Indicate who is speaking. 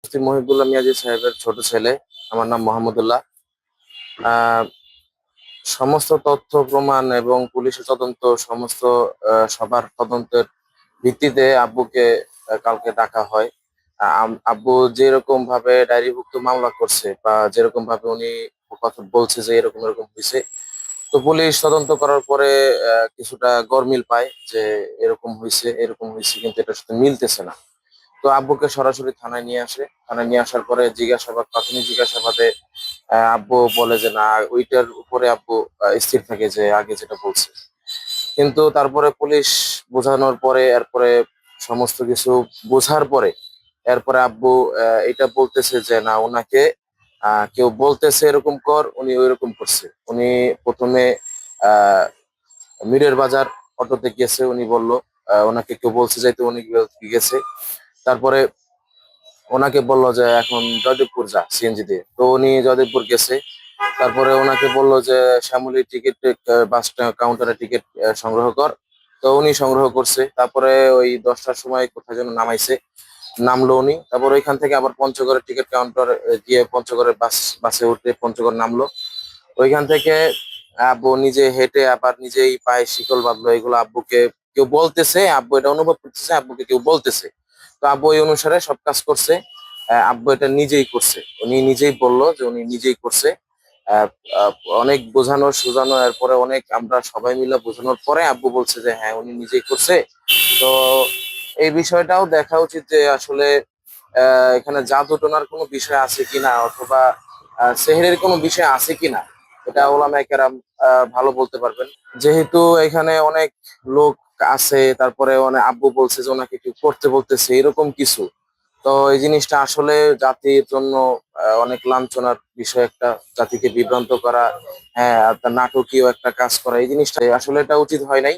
Speaker 1: মুফতি মহিবুল্লাহ মিয়াজি সাহেবের ছোট ছেলে। আমার নাম মোহাম্মদুল্লাহ। আহ সমস্ত তথ্য প্রমাণ এবং পুলিশের তদন্ত সমস্ত সবার তদন্তের ভিত্তিতে আব্বুকে কালকে ডাকা হয়। আব্বু যেরকম ভাবে ডায়েরিভুক্ত মামলা করছে বা যেরকম ভাবে উনি কথা বলছে যে এরকম এরকম হয়েছে, তো পুলিশ তদন্ত করার পরে কিছুটা গরমিল পায় যে এরকম হয়েছে এরকম হয়েছে, কিন্তু এটার সাথে মিলতেছে না। তো আব্বুকে সরাসরি থানায় নিয়ে আসে। থানায় নিয়ে আসার পরে প্রাথমিক জিজ্ঞাসাবাদে আব্বু বলে যে না, ওইটার উপরে আব্বু স্থির থাকে যে আগে যেটা বলছে। কিন্তু তারপরে পুলিশ বোঝানোর পরে, এরপরে সমস্ত কিছু বোঝার পরে এরপরে আব্বু এটা বলতেছে যে না, ওনাকে কেউ বলতেছে এরকম কর, উনি ওইরকম করছে। উনি প্রথমে আহ মীরের বাজার অটোতে গেছে, উনি বলল ওনাকে কেউ বলছে যাইতে, উনি গেছে। তারপরে ওনাকে বললো যে এখন জয়দেবপুর যা সিএনজি দিয়ে, তো উনি জয়দেবপুর গেছে। তারপরে ওনাকে বললো যে শ্যামলী টিকিট বাস কাউন্টারে টিকিট সংগ্রহ কর, তো উনি সংগ্রহ করছে। তারপরে ওই 10টার সময় কোথায় যেন নামাইছে, নামলো উনি। তারপর ওইখান থেকে আবার পঞ্চগড়ের টিকিট কাউন্টার গিয়ে পঞ্চগড়ের বাসে উঠে পঞ্চগড় নামলো। ওইখান থেকে আব্বু নিজে হেঁটে আবার নিজেই পায়ে শিকল বাঁধলো। এগুলো আব্বুকে কেউ বলতেছে, আব্বু এটা অনুভব করতেছে, আব্বুকে কেউ বলতেছে। তো আব্বু এই অনুসারে সব কাজ করছে। আব্বু এটা নিজেই করছে, উনি নিজেই বললো যে উনি নিজেই করছে। আহ, আহ, অনেক বোঝানো সুঝানো, এরপরে অনেক আমরা সবাই মিলে বোঝানোর পরে আব্বু বলছে যে হ্যাঁ উনি নিজেই করছে। তো এই বিষয়টাও দেখা উচিত যে আসলে এখানে জাদু টোনার কোনো বিষয় আছে কিনা, অথবা সেহরের কোনো বিষয় আছে কিনা, এটা ওলামায়ে কেরাম ভালো বলতে পারবেন। যেহেতু এখানে অনেক লোক আছে, তারপরে অনেক আব্বু বলছে যে ওনাকে কেউ করতে বলতেছে এরকম কিছু। তো এই জিনিসটা আসলে জাতির জন্য অনেক লাঞ্ছনার বিষয়, একটা জাতিকে বিভ্রান্ত করা, হ্যাঁ, একটা নাটকীয় একটা কাজ করা, এই জিনিসটা আসলে এটা উচিত হয় নাই।